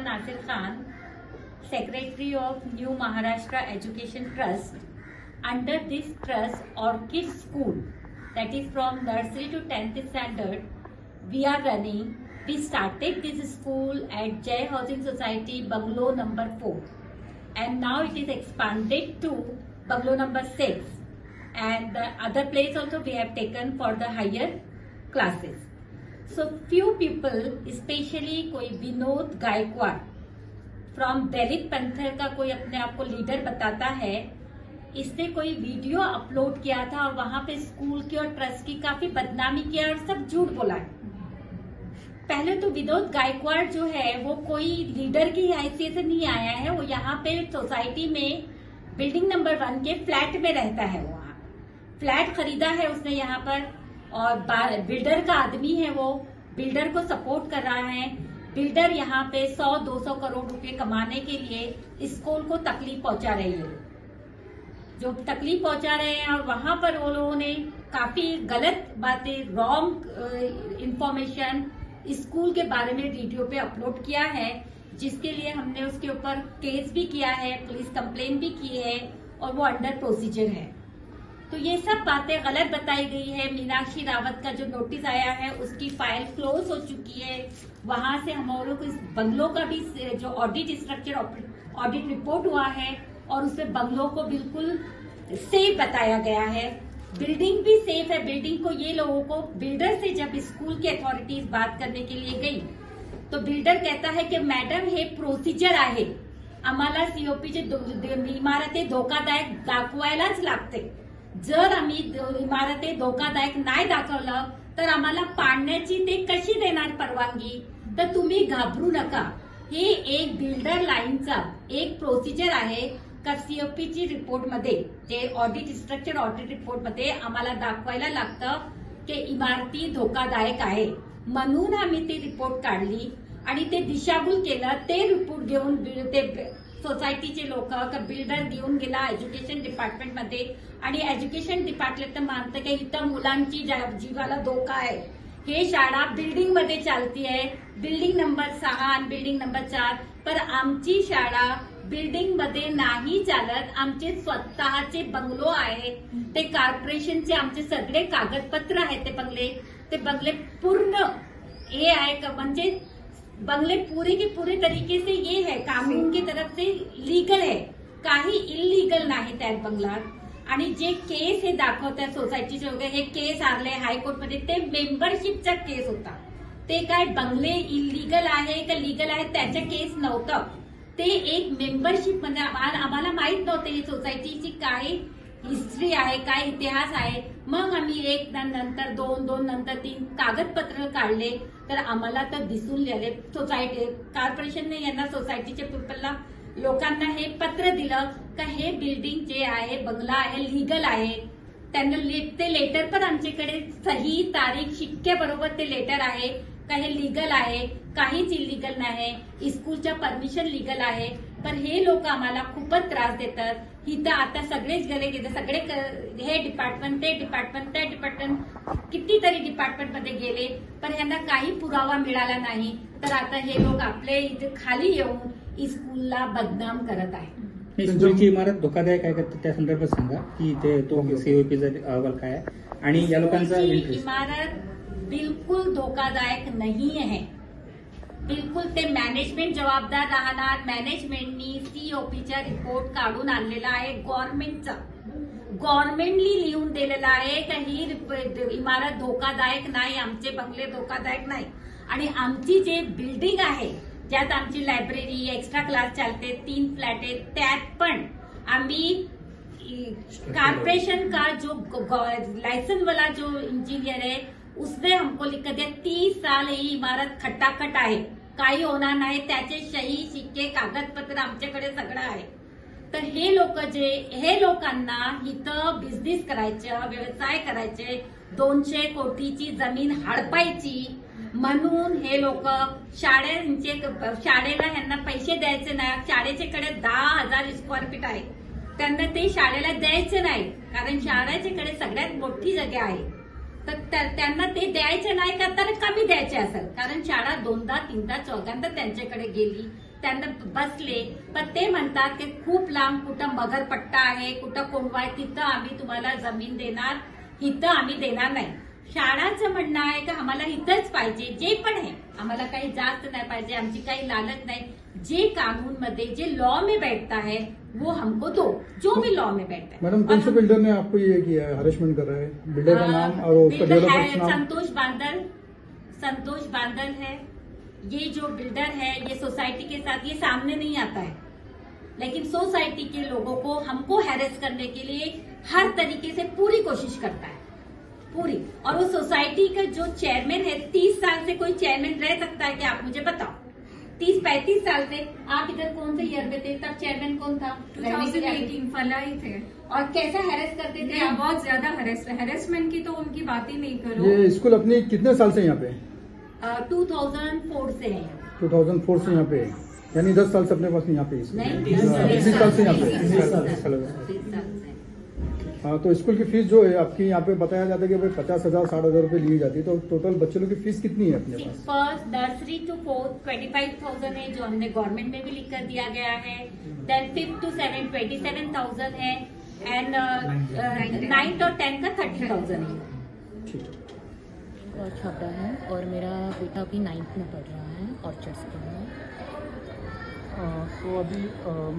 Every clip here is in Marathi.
Nasir Khan, Secretary of New Maharashtra Education Trust. Under this trust, Orchid School, that is from nursery to 10th standard, we are running. We started this school at Jai Housing Society, bungalow number 4. And now it is expanded to bungalow number 6. And the other place also we have taken for the higher classes. So few people, especially कोई विनोद गायकवाड़ फ्रॉम दलित पंथर का कोई अपने आप को लीडर बताता है, इसने कोई वीडियो अपलोड किया था और वहां पे स्कूल की और ट्रस्ट की काफी बदनामी किया और सब झूठ बोला है। पहले तो विनोद गायकवाड़ जो है वो कोई लीडर की हैसियत से नहीं आया है, वो यहाँ पे सोसाइटी में बिल्डिंग नंबर 1 के फ्लैट में रहता है। वहाँ फ्लैट खरीदा है उसने यहाँ पर, और बिल्डर का आदमी है, वो बिल्डर को सपोर्ट कर रहा है। बिल्डर यहाँ पे 100-200 करोड़ रुपए कमाने के लिए स्कूल को तकलीफ पहुंचा रही है, जो तकलीफ पहुंचा रहे हैं। और वहां पर वो लोगों ने काफी गलत बातें, रॉन्ग इंफॉर्मेशन स्कूल के बारे में वीडियो पे अपलोड किया है, जिसके लिए हमने उसके ऊपर केस भी किया है, पुलिस कंप्लेन भी की है और वो अंडर प्रोसीजर है। तो ये सब बातें गलत बताई गई है। मीनाक्षी रावत का जो नोटिस आया है उसकी फाइल क्लोज हो चुकी है। वहां से हम लोग को इस बंगलों का भी जो ऑडिट स्ट्रक्चर ऑडिट रिपोर्ट हुआ है और उसमें बंगलों को बिल्कुल सेफ बताया गया है। बिल्डिंग भी सेफ है। बिल्डिंग को ये लोगों को बिल्डर से जब स्कूल की अथॉरिटीज बात करने के लिए गई तो बिल्डर कहता है कि मॅडम हे प्रोसिजर आहे, आम्हाला सीओपीचे इमारती धोकादायक दाखवायलाच लागते। जर आम्ही इमारती धोकादायक नाही दाखवलं तर आम्हाला पाडण्याची ते कशी देणार परवानगी? तर तुम्ही घाबरू नका। हे एक बिल्डर लाईनचा एक प्रोसिजर आहे का सीओपीची रिपोर्ट मध्ये, जे ऑडिट स्ट्रक्चर ऑडिट रिपोर्ट मध्ये आम्हाला दाखवायला लागतं की इमारती धोकादायक आहे, म्हणून आम्ही ती रिपोर्ट काढली आणि ते दिशाभूल केलं। ते रिपोर्ट घेऊन ते सोसायटीचे लोक बिल्डर घेऊन गेला एज्युकेशन डिपार्टमेंट मध्ये आणि एज्युकेशन डिपार्टमेंट मानतं की इथं मुलांची जीवाला धोका आहे। हे शाळा बिल्डिंग मध्ये चालती आहे, बिल्डिंग नंबर 6 आणि बिल्डिंग नंबर 4, पर आमची शाळा बिल्डिंग मध्ये नाही चालत। आमचे स्वतःचे बंगलो आहे, ते कॉर्पोरेशनचे आमचे सगळे कागदपत्र आहेत। ते बंगले पूर्ण हे आहे का, म्हणजे बंगले पूरे के पूरे तरीके से ये है, कानून की तरफ से लीगल है, काही इल्लीगल नाही त्यात बंगलात। आणि जे केस हे दाखवतात सोसायटीचे वगैरे, हे केस आले हायकोर्टमध्ये, ते मेंबरशिपचा केस होता। ते काय बंगले इल्लीगल आहे का लीगल आहे त्याच्या केस नव्हतं, ते एक मेंबरशिप मध्ये आम्हाला माहित नव्हते ही सोसायटीची काय हिस्ट्री आहे, काय इतिहास आहे। मग आम्ही एक नंतर दोन नंतर 3 कागदपत्र काढले तर आम्हाला तर दिसून आले। सोसायटी कॉर्पोरेशनने यांना सोसायटीच्या पीपलला लोकांना हे पत्र दिलं का हे बिल्डिंग जे आहे बंगला आहे लीगल आहे। त्यांना ते लेटर पण आमच्याकडे सही तारीख शिक्के बरोबर ते लेटर आहे का हे लीगल आहे, काहीच इल्लीगल नाही, स्कूलच्या परमिशन लीगल आहे। पण हे लोक आम्हाला खूपच त्रास देतात। इथं आता सगळेच गेले, सगळे हे डिपार्टमेंट ते डिपार्टमेंट त्या डिपार्टमेंट कितीतरी डिपार्टमेंटमध्ये गेले, पण यांना काही पुरावा मिळाला नाही। तर आता हे लोक आपले इथे खाली येऊन स्कूलला बदनाम करत आहेत। स्कूलची इमारत धोकादायक आहे का त्या संदर्भात सांगा की ते तो सीओपीचा अहवाल काय आहे आणि या लोकांचा इमारत बिल्कुल धोकादायक नाही आहे। बिल्कुल ते मॅनेजमेंट जबाबदार राहणार। मॅनेजमेंटनी सीओपीचा रिपोर्ट काढून आणलेला आहे गव्हर्नमेंटचा, गव्हर्नमेंटली लिहून दिलेला आहे का ही इमारत धोकादायक नाही, आमचे बंगले धोकादायक नाही। आणि आमची जे बिल्डिंग आहे ज्यात आमची लायब्ररी एक्स्ट्रा क्लास चालते, 3 फ्लॅट आहेत, त्यात पण आम्ही कॉर्पोरेशन का जो लाइसेंस वाला जो इंजीनियर है उसने हमको लिख दिया 30 साल ही इमारत खटाखट आहे, काही होणार नाही, त्याचे सही शिक्के कागदपत्र आमच्याकडे सगळं आहे। तर हे लोकांना इथं बिझनेस करायचं, व्यवसाय करायचे, 200 कोटीची जमीन हडपायची म्हणून हे लोक शाळेला यांना पैसे द्यायचे नाही। शाळेच्याकडे 10,000 स्क्वेअर फीट आहे, त्यांना ते शाळेला द्यायचे नाही, कारण शाळेच्याकडे सगळ्यात मोठी जागा आहे। तर त्यांना ते द्यायचे नाही का तर कमी द्यायचे असेल, कारण शाळा 2दा 3दा 4दा त्यांच्याकडे गेली, त्यांना बसले, पण ते म्हणतात की खूप लांब कुठं मगरपट्टा आहे, कुठं कोंडवा आहे, तिथं आम्ही तुम्हाला जमीन देणार, इथं आम्ही देणार नाही. शाळाचं म्हणणं आहे की आम्हाला इथंच पाहिजे, जे पण आहे आम्हाला काही जास्त नहीं पाहिजे, आमची काही लालच नहीं, जे कानून मध्ये जे लॉ में बैठता है वो हमको दो, जो भी लॉ में बैठता है. मैडम कौन से बिल्डर ने आपको ये किया है, हरेसमेंट कर रहा है? बिल्डर का नाम और उसका बिल्डर डेवलपर है नाम? संतोष बांदल है. ये जो बिल्डर है ये सोसाइटी के साथ ये सामने नहीं आता है, लेकिन सोसाइटी के लोगों को हमको हैरेस करने के लिए हर तरीके से पूरी कोशिश करता है, पूरी. और वो सोसाइटी का जो चेयरमैन है, 30 साल से कोई चेयरमैन रह सकता है कि आप मुझे बताओ? 30-35 साल से आप इधर कौन से ईयर में थे, तब चेयरमैन कौन था? 2018 फलाई थे. और कैसा हैरेस करते थे? बहुत ज्यादा हैरेसमेंट की तो उनकी बात ही नहीं करो. ये स्कूल अपनी कितने साल से यहाँ पे? 2004 से है. 2004 से यहाँ पे है, यानी 10 साल से अपने पास यहाँ पे है. नहीं, 20 साल से यहाँ पे है. 30 साल से. हाँ, तो स्कूल की फीस जो है आपकी यहाँ पे बताया जाता है कि भाई 50,000 60,000 रुपए ली जाती है, तो टोटल बच्चों लोग की फीस कितनी है अपने pass? First nursery to 4th 25,000 है, जो हमने गवर्नमेंट में भी लिख कर दिया गया है. देन 5th to 7th 27,000 है, एंड 9th और 10th का 30,000 है. और छाबड़ा है, और मेरा बेटा अभी 9th में पढ़ रहा है ऑर्चर्ड स्कूल में. तो अभी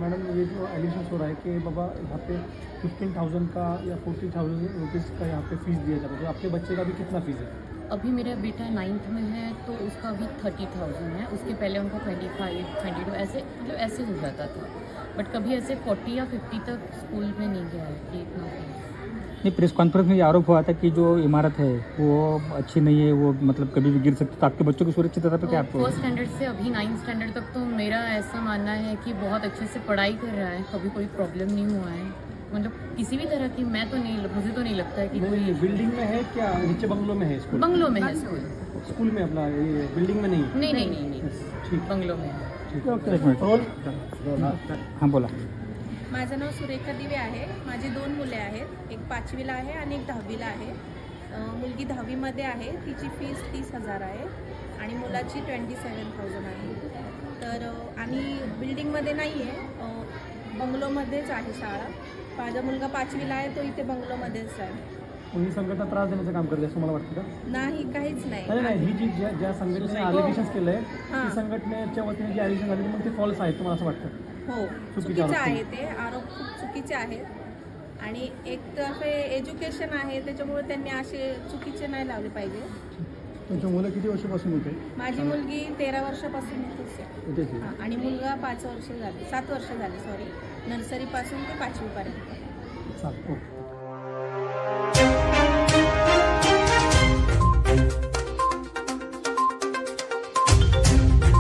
मैडम ये जो एलिगेशन हो रहा है कि बाबा यहाँ पे 15,000 का या 40,000 रुपीज़ का यहाँ पे फीस दिया जाता है, तो आपके बच्चे का भी कितना फीस है? अभी मेरा बेटा 9th में है तो उसका अभी 30,000 है. उसके पहले उनका 25, 22 ऐसे मतलब ऐसे हो जाता था, बट कभी ऐसे 40 या 50 तक स्कूल में नहीं गया है कि इतना फीस. नहीं, प्रेस कॉन्फ्रेंस में ये आरोप हुआ था कि जो इमारत है वो अच्छी नहीं है, वो मतलब कभी भी गिर सकती, तो आपके बच्चों की सुरक्षितता पे क्या आपको? फर्स्ट स्टैंडर्ड से अभी 9th स्टैंडर्ड तक तो मेरा ऐसा मानना है कि बहुत अच्छे से पढ़ाई कर रहा है, कभी कोई प्रॉब्लम नहीं हुआ है. मतलब किसी भी तरह की मुझे तो नहीं लगता है कि कोई. बिल्डिंग में है क्या, नीचे बंगलों में है स्कूल? बंगलों में है स्कूल. स्कूल में अपना ये बिल्डिंग में नहीं? नहीं, ठीक. बंगलों में है. एक मिनिट. हाँ बोला. माझं नाव सुरेखा दिवे आहे. माझी 2 मुले आहेत, एक 5वीला आहे आणि एक 10वीला आहे. मुलगी 10वीमध्ये आहे, तिची फीस 30,000 आहे आणि मुलाची 27,000 आहे. तर आम्ही बिल्डिंगमध्ये नाही आहे, बंगलोमध्येच आहे शाळा. माझा मुलगा 5वीला आहे, तो इथे बंगलोमध्येच आहे. ही संघटना त्रास देण्याचं काम करते असं मला वाटतं का? नाही, काहीच नाही. नाही, ही जी ज्या संघटनेने ॲलिगेशन्स केलंय, ती संघटनेच्या वतीने जी ॲलिगेशन झाली मग ते फॉल्स आहेत तुम्हाला असं वाटतं? हो, चुकीचं आहे ते आरोप, खूप चुकीचे आहेत. आणि एकतर्फे एज्युकेशन आहे, त्याच्यामुळे त्यांनी असे चुकीचे नाही लावले पाहिजे. तुमची मुलं किती वर्षापासून होते? माझी मुलगी 13 वर्षापासून इथेच आहे. हां, आणि मुलगा 7 वर्ष झाले, सॉरी, नर्सरीपासून ते 5वी पर्यंत. चालेल.